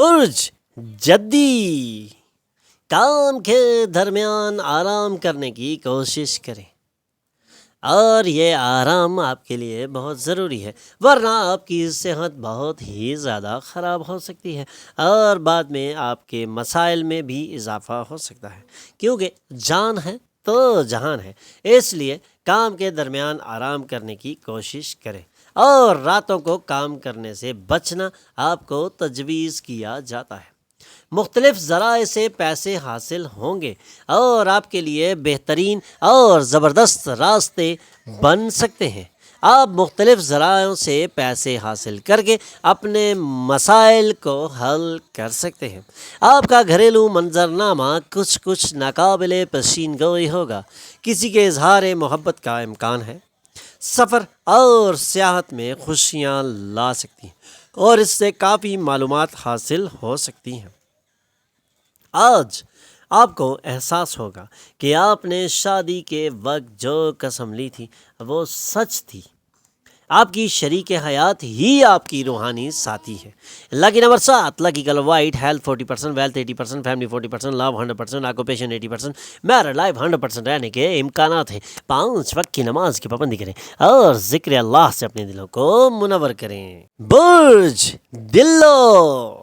برج جدی، کام کے درمیان آرام کرنے کی کوشش کریں، اور یہ آرام آپ کے لیے بہت ضروری ہے، ورنہ آپ کی صحت بہت ہی زیادہ خراب ہو سکتی ہے اور بعد میں آپ کے مسائل میں بھی اضافہ ہو سکتا ہے، کیونکہ جان ہے تو جہان ہے۔ اس لیے کام کے درمیان آرام کرنے کی کوشش کریں، اور راتوں کو کام کرنے سے بچنا آپ کو تجویز کیا جاتا ہے۔ مختلف ذرائع سے پیسے حاصل ہوں گے اور آپ کے لیے بہترین اور زبردست راستے بن سکتے ہیں۔ آپ مختلف ذرائعوں سے پیسے حاصل کر کے اپنے مسائل کو حل کر سکتے ہیں۔ آپ کا گھریلو منظرنامہ کچھ ناقابل پیشین گوئی ہوگا، کسی کے اظہار محبت کا امکان ہے، سفر اور سیاحت میں خوشیاں لا سکتی ہیں اور اس سے کافی معلومات حاصل ہو سکتی ہیں۔ آج آپ کو احساس ہوگا کہ آپ نے شادی کے وقت جو قسم لی تھی وہ سچ تھی۔ آپ کی شریک حیات ہی آپ کی روحانی ساتھی ہے۔ Lucky number 7، lucky colour white, health 40%، wealth 80%، family 40%، love 100%، occupation 80%، married life 100% رہنے کے امکانات ہیں۔ 5 وقت کی نماز کی پابندی کریں اور ذکر اللہ سے اپنے دلوں کو منور کریں۔ برج دلو،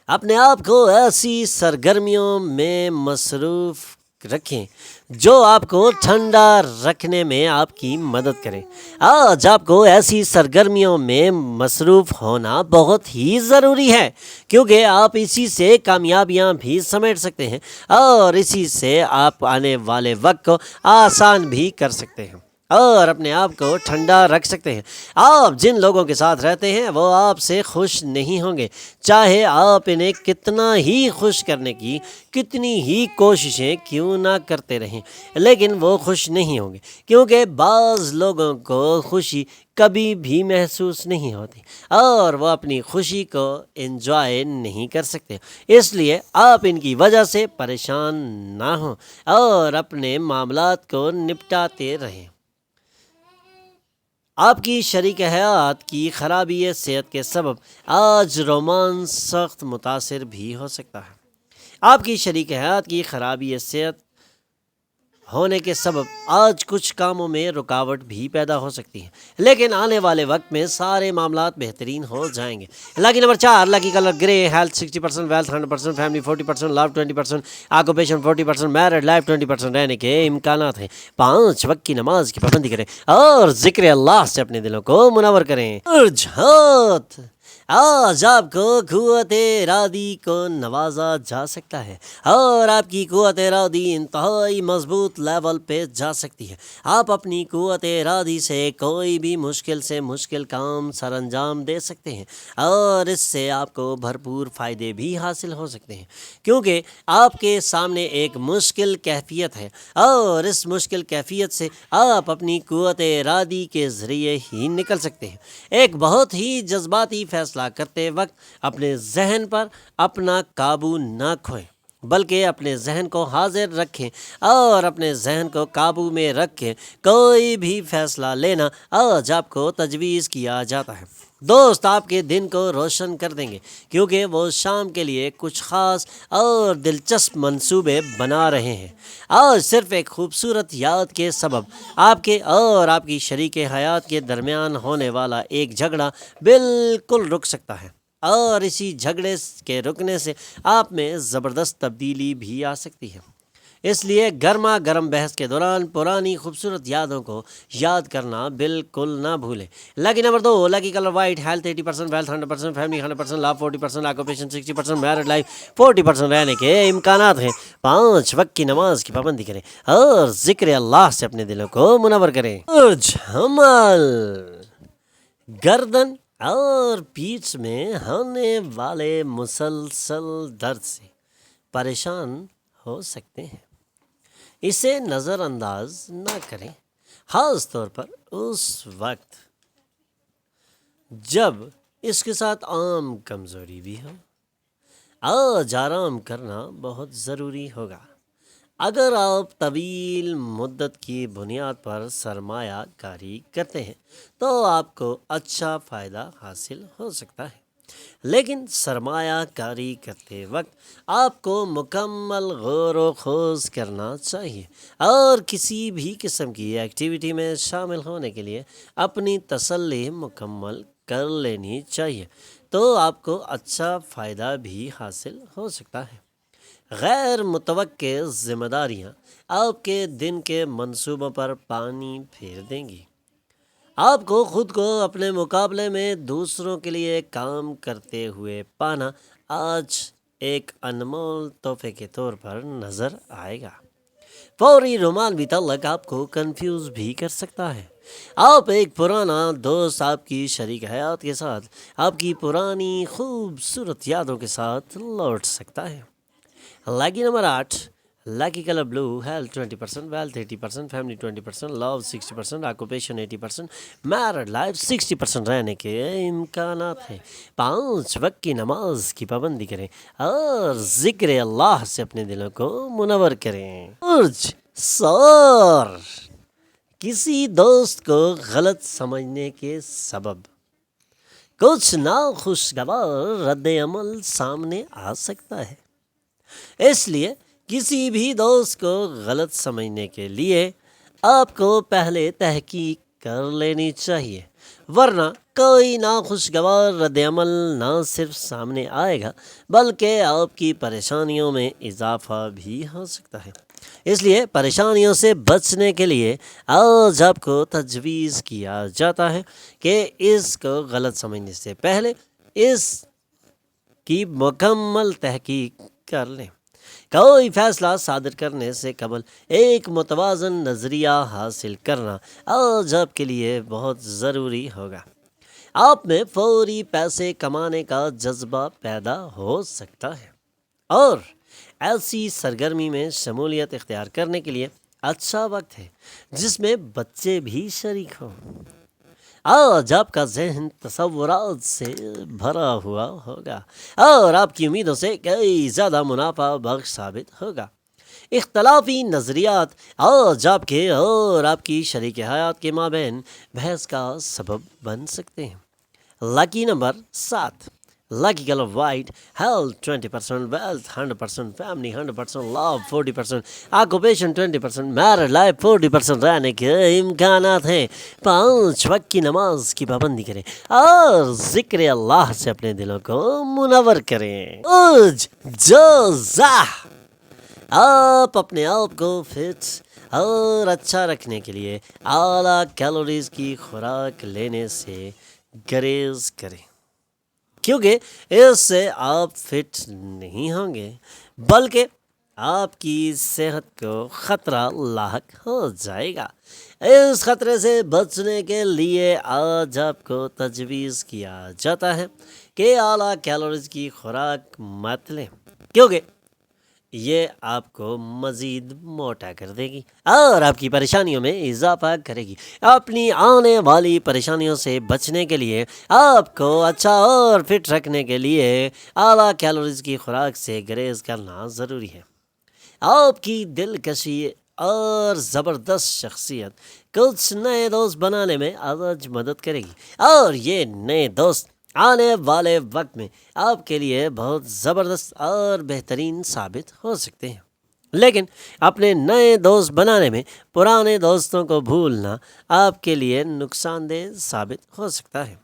اپنے آپ کو ایسی سرگرمیوں میں مصروف رکھیں جو آپ کو ٹھنڈا رکھنے میں آپ کی مدد کریں۔ آج آپ کو ایسی سرگرمیوں میں مصروف ہونا بہت ہی ضروری ہے، کیونکہ آپ اسی سے کامیابیاں بھی سمیٹ سکتے ہیں اور اسی سے آپ آنے والے وقت کو آسان بھی کر سکتے ہیں اور اپنے آپ کو ٹھنڈا رکھ سکتے ہیں۔ آپ جن لوگوں کے ساتھ رہتے ہیں وہ آپ سے خوش نہیں ہوں گے، چاہے آپ انہیں کتنا ہی خوش کرنے کی کتنی ہی کوششیں کیوں نہ کرتے رہیں، لیکن وہ خوش نہیں ہوں گے، کیونکہ بعض لوگوں کو خوشی کبھی بھی محسوس نہیں ہوتی اور وہ اپنی خوشی کو انجوائے نہیں کر سکتے۔ اس لیے آپ ان کی وجہ سے پریشان نہ ہوں اور اپنے معاملات کو نپٹاتے رہیں۔ آپ کی شریک حیات کی خرابی صحت کے سبب آج رومانس سخت متاثر بھی ہو سکتا ہے۔ آپ کی شریک حیات کی خرابی صحت ہونے کے سبب آج کچھ کاموں میں رکاوٹ بھی پیدا ہو سکتی ہے، لیکن آنے والے وقت میں سارے معاملات بہترین ہو جائیں گے۔ لکی نمبر 4، لکی کلر گرے، ہیلتھ 60%، ویلتھ 100%، فیملی 40%، لو 20%، آکوپیشن 40%، میرڈ لائف 20% رہنے کے امکانات ہیں۔ 5 وقت کی نماز کی پابندی کریں اور ذکر اللہ سے اپنے دلوں کو منور کریں۔ ہاتھ، آج آپ کو قوت ارادی کو نوازا جا سکتا ہے اور آپ کی قوت ارادی انتہائی مضبوط لیول پہ جا سکتی ہے۔ آپ اپنی قوت ارادی سے کوئی بھی مشکل سے مشکل کام سر انجام دے سکتے ہیں اور اس سے آپ کو بھرپور فائدے بھی حاصل ہو سکتے ہیں، کیونکہ آپ کے سامنے ایک مشکل کیفیت ہے اور اس مشکل کیفیت سے آپ اپنی قوت ارادی کے ذریعے ہی نکل سکتے ہیں۔ ایک بہت ہی جذباتی فیصلہ کرتے وقت اپنے ذہن پر اپنا قابو نہ کھوئیں، بلکہ اپنے ذہن کو حاضر رکھیں اور اپنے ذہن کو قابو میں رکھ کے کوئی بھی فیصلہ لینا آج آپ کو تجویز کیا جاتا ہے۔ دوست آپ کے دن کو روشن کر دیں گے، کیونکہ وہ شام کے لیے کچھ خاص اور دلچسپ منصوبے بنا رہے ہیں۔ آج صرف ایک خوبصورت یاد کے سبب آپ کے اور آپ کی شریک حیات کے درمیان ہونے والا ایک جھگڑا بالکل رک سکتا ہے، اور اسی جھگڑے کے رکنے سے آپ میں زبردست تبدیلی بھی آ سکتی ہے۔ اس لیے گرما گرم بحث کے دوران پرانی خوبصورت یادوں کو یاد کرنا بالکل نہ بھولیں۔ Lucky number 2، lucky colour white, health 80%، wealth 100%، family 100%، love 40%، occupation 60%، married life 40% رہنے کے امکانات ہیں۔ 5 وقت کی نماز کی پابندی کریں اور ذکر اللہ سے اپنے دلوں کو منور کریں۔ حمل، گردن اور پیٹھ میں ہونے والے مسلسل درد سے پریشان ہو سکتے ہیں، اسے نظر انداز نہ کریں، خاص طور پر اس وقت جب اس کے ساتھ عام کمزوری بھی ہو۔ آج آرام کرنا بہت ضروری ہوگا۔ اگر آپ طویل مدت کی بنیاد پر سرمایہ کاری کرتے ہیں تو آپ کو اچھا فائدہ حاصل ہو سکتا ہے۔ لیکن سرمایہ کاری کرتے وقت آپ کو مکمل غور و خوض کرنا چاہیے اور کسی بھی قسم کی ایکٹیویٹی میں شامل ہونے کے لیے اپنی تسلی مکمل کر لینی چاہیے، تو آپ کو اچھا فائدہ بھی حاصل ہو سکتا ہے۔ غیر متوقع ذمہ داریاں آپ کے دن کے منصوبوں پر پانی پھیر دیں گی۔ آپ کو خود کو اپنے مقابلے میں دوسروں کے لیے کام کرتے ہوئے پانا آج ایک انمول تحفے کے طور پر نظر آئے گا۔ فوری رومانوی تعلق آپ کو کنفیوز بھی کر سکتا ہے۔ آپ ایک پرانا دوست آپ کی شریک حیات کے ساتھ آپ کی پرانی خوبصورت یادوں کے ساتھ لوٹ سکتا ہے۔ لکی نمبر 8، لکی colour blue, health 20%، wealth 80%، family 20%، لو 60%، آکوپیشن 80%، میرڈ لائف 60% رہنے کے امکانات ہیں۔ 5 وقت کی نماز کی پابندی کریں اور ذکر اللہ سے اپنے دلوں کو منور کریں۔ سور کسی دوست کو غلط سمجھنے کے سبب کچھ ناخوشگوار رد عمل سامنے آ سکتا ہے، اس لیے کسی بھی دوست کو غلط سمجھنے کے لیے آپ کو پہلے تحقیق کر لینی چاہیے، ورنہ کوئی ناخوشگوار رد عمل نہ صرف سامنے آئے گا بلکہ آپ کی پریشانیوں میں اضافہ بھی ہو سکتا ہے۔ اس لیے پریشانیوں سے بچنے کے لیے آج آپ کو تجویز کیا جاتا ہے کہ اس کو غلط سمجھنے سے پہلے اس کی مکمل تحقیق کر لیں۔ کوئی فیصلہ صادر کرنے سے قبل ایک متوازن نظریہ حاصل کرنا آج آپ کے لیے بہت ضروری ہوگا۔ آپ میں فوری پیسے کمانے کا جذبہ پیدا ہو سکتا ہے اور ایسی سرگرمی میں شمولیت اختیار کرنے کے لیے اچھا وقت ہے جس میں بچے بھی شریک ہوں۔ آج آپ کا ذہن تصورات سے بھرا ہوا ہوگا اور آپ کی امیدوں سے کئی زیادہ منافع بخش ثابت ہوگا۔ اختلافی نظریات آج آپ کے اور آپ کی شریک حیات کے مابین بحث کا سبب بن سکتے ہیں۔ Lucky number 7، lucky colour white, health 20%، wealth 100%، family 100%، love 40%، occupation 20%، married life 40% رہنے کے امکانات ہیں۔ 5 وقت کی نماز کی پابندی کریں اور ذکر اللہ سے اپنے دلوں کو منور کریں۔ آپ اپنے آپ کو فٹ اور اچھا رکھنے کے لیے اعلیٰ کیلوریز کی خوراک لینے سے گریز کریں، کیونکہ اس سے آپ فٹ نہیں ہوں گے بلکہ آپ کی صحت کو خطرہ لاحق ہو جائے گا۔ اس خطرے سے بچنے کے لیے آج آپ کو تجویز کیا جاتا ہے کہ اعلیٰ کیلوریز کی خوراک مت لیں، کیونکہ یہ آپ کو مزید موٹا کر دے گی اور آپ کی پریشانیوں میں اضافہ کرے گی۔ اپنی آنے والی پریشانیوں سے بچنے کے لیے آپ کو اچھا اور فٹ رکھنے کے لیے اعلیٰ کیلوریز کی خوراک سے گریز کرنا ضروری ہے۔ آپ کی دلکشی اور زبردست شخصیت کچھ نئے دوست بنانے میں آج مدد کرے گی اور یہ نئے دوست آنے والے وقت میں آپ کے لیے بہت زبردست اور بہترین ثابت ہو سکتے ہیں۔ لیکن اپنے نئے دوست بنانے میں پرانے دوستوں کو بھولنا آپ کے لیے نقصان دہ ثابت ہو سکتا ہے۔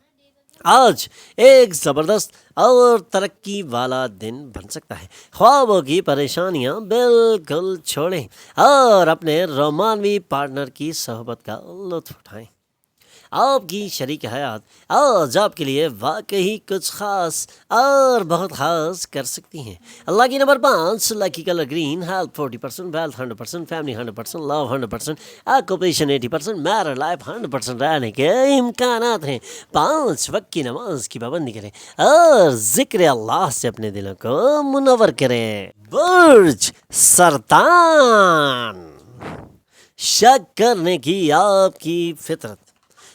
آج ایک زبردست اور ترقی والا دن بن سکتا ہے۔ خوابوں کی پریشانیاں بالکل چھوڑیں اور اپنے رومانوی پارٹنر کی صحبت کا لطف اٹھائیں۔ آپ کی شریک حیات آج آپ کے لیے واقعی کچھ خاص اور بہت خاص کر سکتی ہیں۔ Lucky number 5، lucky colour green, health 40%، wealth 100%، family 100%، love 100%، occupation 80%، married life 100% رہنے کے امکانات ہیں۔ 5 وقت کی نماز کی پابندی کریں اور ذکر اللہ سے اپنے دلوں کو منور کریں۔ برج سرطان، شک کرنے کی آپ کی فطرت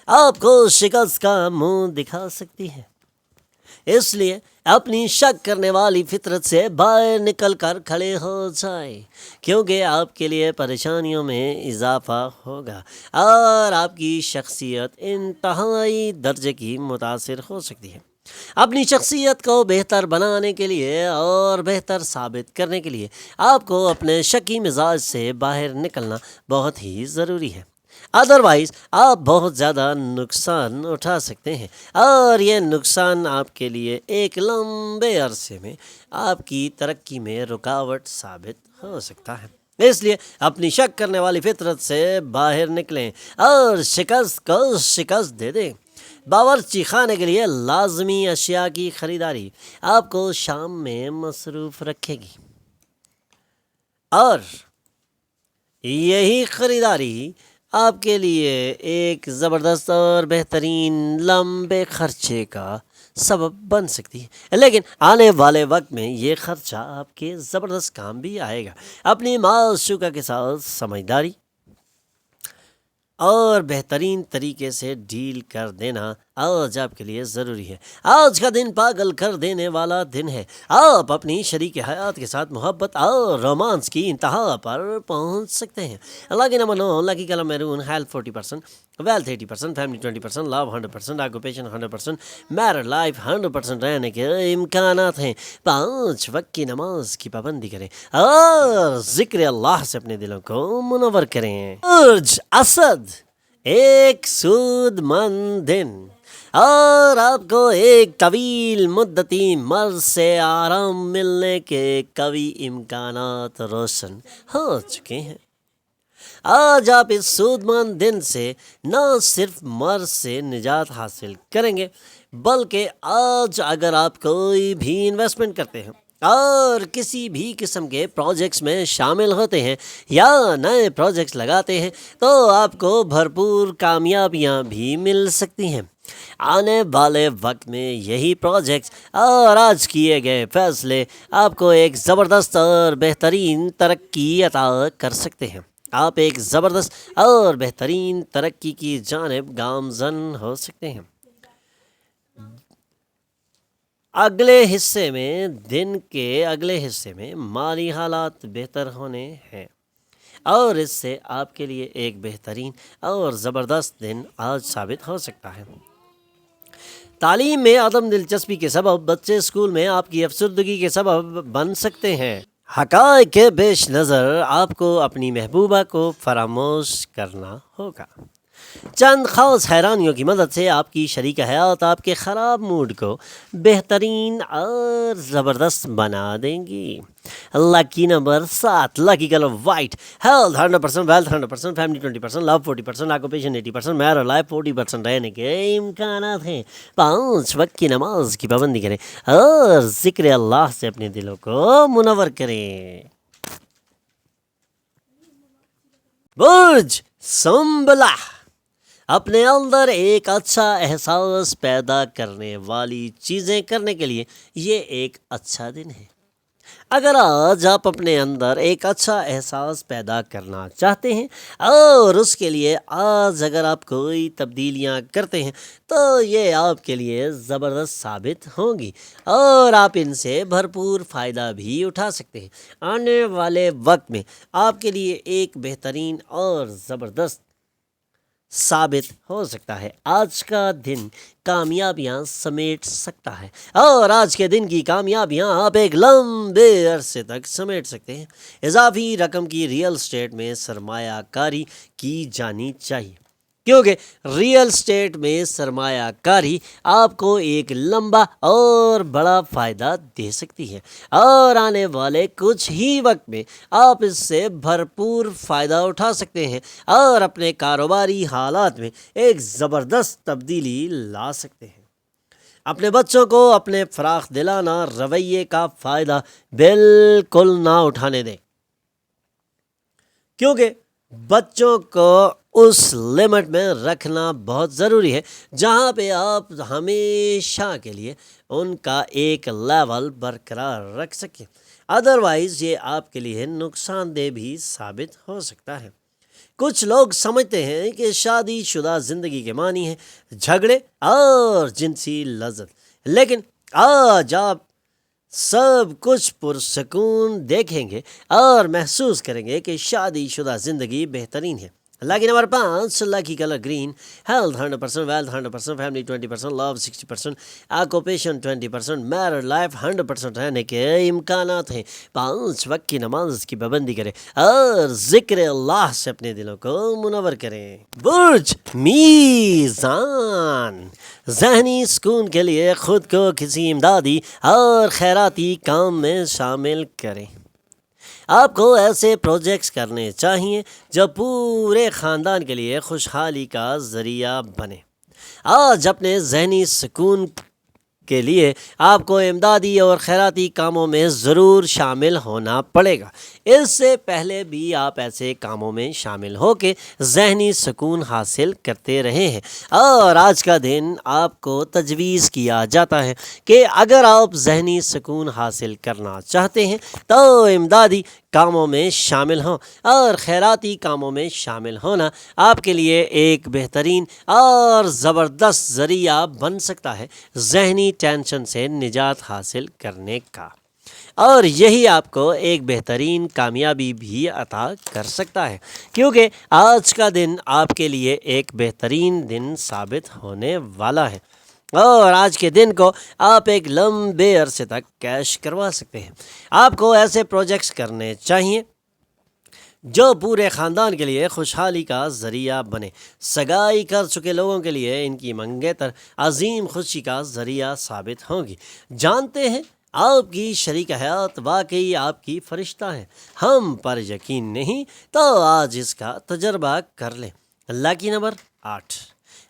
آپ کو شکست کا منہ دکھا سکتی ہے، اس لیے اپنی شک کرنے والی فطرت سے باہر نکل کر کھڑے ہو جائیں، کیونکہ آپ کے لیے پریشانیوں میں اضافہ ہوگا اور آپ کی شخصیت انتہائی درجے کی متاثر ہو سکتی ہے۔ اپنی شخصیت کو بہتر بنانے کے لیے اور بہتر ثابت کرنے کے لیے آپ کو اپنے شکی مزاج سے باہر نکلنا بہت ہی ضروری ہے، ادروائز آپ بہت زیادہ نقصان اٹھا سکتے ہیں، اور یہ نقصان آپ کے لیے ایک لمبے عرصے میں آپ کی ترقی میں رکاوٹ ثابت ہو سکتا ہے۔ اس لیے اپنی شک کرنے والی فطرت سے باہر نکلیں اور شکست کو شکست دے دیں۔ باورچی خانے کے لیے لازمی اشیاء کی خریداری آپ کو شام میں مصروف رکھے گی، اور یہی خریداری آپ کے لیے ایک زبردست اور بہترین لمبے خرچے کا سبب بن سکتی ہے، لیکن آنے والے وقت میں یہ خرچہ آپ کے زبردست کام بھی آئے گا۔ اپنی معشوقہ کے ساتھ سمجھداری اور بہترین طریقے سے ڈیل کر دینا آج آپ کے لیے ضروری ہے۔ آج کا دن پاگل کر دینے والا دن ہے۔ آپ اپنی شریک حیات کے ساتھ محبت اور رومانس کی انتہا پر پہنچ سکتے ہیں۔ Lucky number 9، lucky colour maroon, health 40%، wealth 80%، family 20%، love 100%، occupation 100%، married life 100% رہنے کے امکانات ہیں۔ 5 وقت کی نماز کی پابندی کریں اور ذکر اللہ سے اپنے دلوں کو منور کریں۔ برج اسد، ایک سود مند دن، اور آپ کو ایک طویل مدتی مرض سے آرام ملنے کے قوی امکانات روشن ہو چکے ہیں۔ آج آپ اس سود مند دن سے نہ صرف مرض سے نجات حاصل کریں گے، بلکہ آج اگر آپ کوئی بھی انویسٹمنٹ کرتے ہیں اور کسی بھی قسم کے پروجیکٹس میں شامل ہوتے ہیں یا نئے پروجیکٹس لگاتے ہیں تو آپ کو بھرپور کامیابیاں بھی مل سکتی ہیں۔ آنے والے وقت میں یہی پروجیکٹس اور آج کیے گئے فیصلے آپ کو ایک زبردست اور بہترین ترقی عطا کر سکتے ہیں۔ آپ ایک زبردست اور بہترین ترقی کی جانب گامزن ہو سکتے ہیں۔ دن کے اگلے حصے میں مالی حالات بہتر ہونے ہیں، اور اس سے آپ کے لیے ایک بہترین اور زبردست دن آج ثابت ہو سکتا ہے۔ تعلیم میں عدم دلچسپی کے سبب بچے اسکول میں آپ کی افسردگی کے سبب بن سکتے ہیں۔ حقائق کے پیش نظر آپ کو اپنی محبوبہ کو فراموش کرنا ہوگا۔ چند خاص حیرانیوں کی مدد سے آپ کی شریک حیات آپ کے خراب موڈ کو بہترین اور زبردست بنا دیں گی۔ Lucky number 7، lucky colour white, health 100%، wealth 100%، family 20%، love 40%، occupation 80%، married life 40% رہنے کے امکانات ہیں۔ 5 وقت کی نماز کی پابندی کریں اور ذکر اللہ سے اپنے دلوں کو منور کریں۔ برج سنبلہ، اپنے اندر ایک اچھا احساس پیدا کرنے والی چیزیں کرنے کے لیے یہ ایک اچھا دن ہے۔ اگر آج آپ اپنے اندر ایک اچھا احساس پیدا کرنا چاہتے ہیں اور اس کے لیے آج اگر آپ کوئی تبدیلیاں کرتے ہیں تو یہ آپ کے لیے زبردست ثابت ہوں گی اور آپ ان سے بھرپور فائدہ بھی اٹھا سکتے ہیں۔ آنے والے وقت میں آپ کے لیے ایک بہترین اور زبردست ثابت ہو سکتا ہے۔ آج کا دن کامیابیاں سمیٹ سکتا ہے، اور آج کے دن کی کامیابیاں آپ ایک لمبے عرصے تک سمیٹ سکتے ہیں۔ اضافی رقم کی ریئل اسٹیٹ میں سرمایہ کاری کی جانی چاہیے، کیونکہ ریئل اسٹیٹ میں سرمایہ کاری آپ کو ایک لمبا اور بڑا فائدہ دے سکتی ہے، اور آنے والے کچھ ہی وقت میں آپ اس سے بھرپور فائدہ اٹھا سکتے ہیں اور اپنے کاروباری حالات میں ایک زبردست تبدیلی لا سکتے ہیں۔ اپنے بچوں کو اپنے فراخ دلانہ رویے کا فائدہ بالکل نہ اٹھانے دیں، کیونکہ بچوں کو اس لمٹ میں رکھنا بہت ضروری ہے جہاں پہ آپ ہمیشہ کے لیے ان کا ایک لیول برقرار رکھ سکیں، ادروائز یہ آپ کے لیے نقصان دہ بھی ثابت ہو سکتا ہے۔ کچھ لوگ سمجھتے ہیں کہ شادی شدہ زندگی کے معنی ہے جھگڑے اور جنسی لذت، لیکن آج آپ سب کچھ پرسکون دیکھیں گے اور محسوس کریں گے کہ شادی شدہ زندگی بہترین ہے۔ Lucky number 5, lucky color green, health 100%, wealth 100%, family 20%, love 60%, occupation 20%, married life 100% رہنے کے امکانات ہیں. 5 وقت کی نماز کی پابندی کریں اور ذکر اللہ سے اپنے دلوں کو منور کریں. برج میزان، ذہنی سکون کے لیے خود کو کسی امدادی اور خیراتی کام میں شامل کریں. آپ کو ایسے پروجیکٹس کرنے چاہیے جو پورے خاندان کے لیے خوشحالی کا ذریعہ بنے. آج اپنے ذہنی سکون کے لیے آپ کو امدادی اور خیراتی کاموں میں ضرور شامل ہونا پڑے گا. اس سے پہلے بھی آپ ایسے کاموں میں شامل ہو کے ذہنی سکون حاصل کرتے رہے ہیں، اور آج کا دن آپ کو تجویز کیا جاتا ہے کہ اگر آپ ذہنی سکون حاصل کرنا چاہتے ہیں تو امدادی کاموں میں شامل ہوں، اور خیراتی کاموں میں شامل ہونا آپ کے لیے ایک بہترین اور زبردست ذریعہ بن سکتا ہے ذہنی ٹینشن سے نجات حاصل کرنے کا، اور یہی آپ کو ایک بہترین کامیابی بھی عطا کر سکتا ہے، کیونکہ آج کا دن آپ کے لیے ایک بہترین دن ثابت ہونے والا ہے، اور آج کے دن کو آپ ایک لمبے عرصے تک کیش کروا سکتے ہیں. آپ کو ایسے پروجیکٹس کرنے چاہیے جو پورے خاندان کے لیے خوشحالی کا ذریعہ بنے. سگائی کر چکے لوگوں کے لیے ان کی منگیتر عظیم خوشی کا ذریعہ ثابت ہوں گی. جانتے ہیں آپ کی شریک حیات واقعی آپ کی فرشتہ ہیں، ہم پر یقین نہیں تو آج اس کا تجربہ کر لیں. لکی number 8،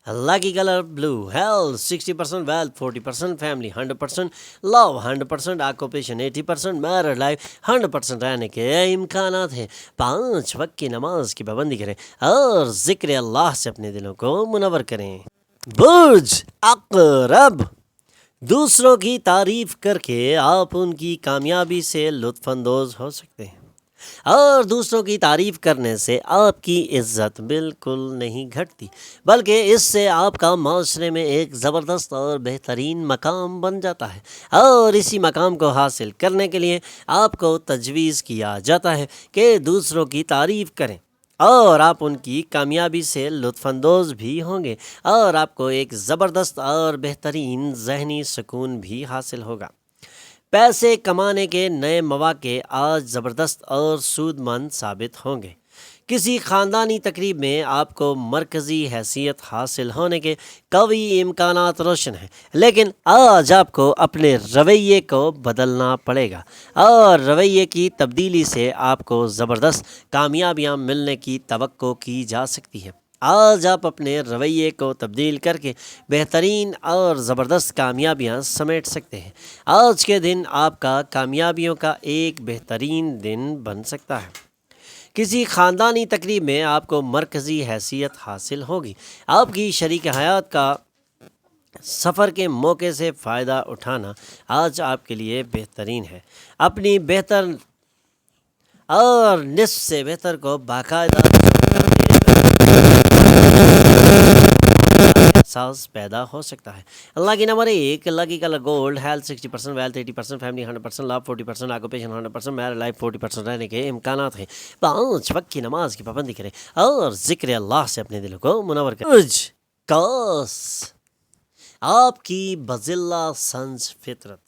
lucky color blue, health 60%, wealth 40%, family 100%, love 100%, occupation 80%, married life 100% رہنے کے امکانات ہیں. 5 وقت کی نماز کی پابندی کریں اور ذکر اللہ سے اپنے دلوں کو منور کریں. برج عقرب، دوسروں کی تعریف کر کے آپ ان کی کامیابی سے لطف اندوز ہو سکتے ہیں، اور دوسروں کی تعریف کرنے سے آپ کی عزت بالکل نہیں گھٹتی، بلکہ اس سے آپ کا معاشرے میں ایک زبردست اور بہترین مقام بن جاتا ہے، اور اسی مقام کو حاصل کرنے کے لیے آپ کو تجویز کیا جاتا ہے کہ دوسروں کی تعریف کریں، اور آپ ان کی کامیابی سے لطف اندوز بھی ہوں گے، اور آپ کو ایک زبردست اور بہترین ذہنی سکون بھی حاصل ہوگا. پیسے کمانے کے نئے مواقع آج زبردست اور سود مند ثابت ہوں گے. کسی خاندانی تقریب میں آپ کو مرکزی حیثیت حاصل ہونے کے قوی امکانات روشن ہیں، لیکن آج آپ کو اپنے رویے کو بدلنا پڑے گا، اور رویے کی تبدیلی سے آپ کو زبردست کامیابیاں ملنے کی توقع کی جا سکتی ہے. آج آپ اپنے رویے کو تبدیل کر کے بہترین اور زبردست کامیابیاں سمیٹ سکتے ہیں. آج کے دن آپ کا کامیابیوں کا ایک بہترین دن بن سکتا ہے. کسی خاندانی تقریب میں آپ کو مرکزی حیثیت حاصل ہوگی. آپ کی شریک حیات کا سفر کے موقع سے فائدہ اٹھانا آج آپ کے لیے بہترین ہے. اپنی بہتر اور نصف سے بہتر کو باقاعدہ احساس پیدا ہو سکتا ہے. اللہ کی number 1، lucky colour gold, health 60%، wealth 80%، family 100%، love 40%، occupation 100%، married life 40% رہنے کے امکانات ہیں. 5 وقت کی نماز کی پابندی کریں اور ذکر اللہ سے اپنے دلوں کو منور کریں. برج قوس، آپ کی بزلہ سنج فطرت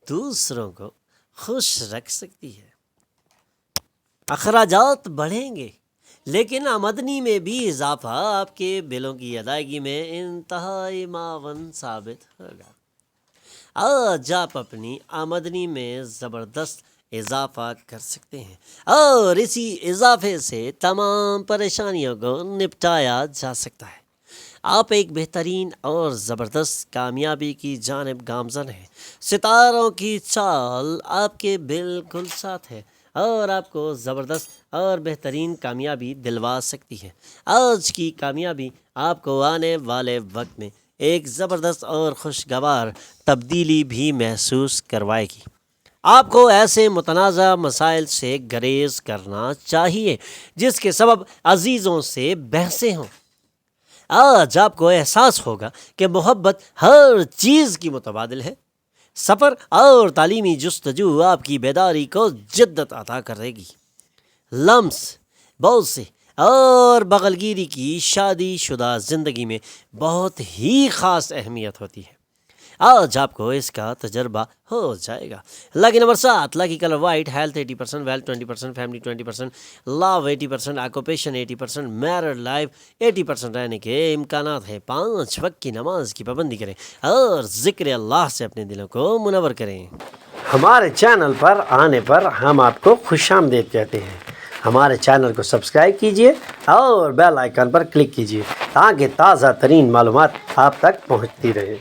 دوسروں کو خوش رکھ سکتی ہے. اخراجات بڑھیں گے، لیکن آمدنی میں بھی اضافہ آپ کے بلوں کی ادائیگی میں انتہائی معاون ثابت ہوگا. آج آپ اپنی آمدنی میں زبردست اضافہ کر سکتے ہیں، اور اسی اضافے سے تمام پریشانیوں کو نپٹایا جا سکتا ہے. آپ ایک بہترین اور زبردست کامیابی کی جانب گامزن ہیں. ستاروں کی چال آپ کے بالکل ساتھ ہے، اور آپ کو زبردست اور بہترین کامیابی دلوا سکتی ہے. آج کی کامیابی آپ کو آنے والے وقت میں ایک زبردست اور خوشگوار تبدیلی بھی محسوس کروائے گی. آپ کو ایسے متنازع مسائل سے گریز کرنا چاہیے جس کے سبب عزیزوں سے بحثیں ہوں. آج آپ کو احساس ہوگا کہ محبت ہر چیز کی متبادل ہے. سفر اور تعلیمی جستجو آپ کی بیداری کو جدت عطا کرے گی. لمس، بوسے اور بغل گیری کی شادی شدہ زندگی میں بہت ہی خاص اہمیت ہوتی ہے. آج آپ کو اس کا تجربہ ہو جائے گا. Lucky number 7، lucky colour white, health 80%، wealth 20%، family 20%، love 80%، occupation 80%، married life 80% رہنے کے امکانات ہیں. 5 وقت کی نماز کی پابندی کریں اور ذکر اللہ سے اپنے دلوں کو منور کریں. ہمارے چینل پر آنے پر ہم آپ کو خوش آمدید کہتے ہیں. ہمارے چینل کو سبسکرائب کیجئے اور بیل آئیکن پر کلک کیجئے تاکہ تازہ ترین معلومات آپ تک پہنچتی رہے.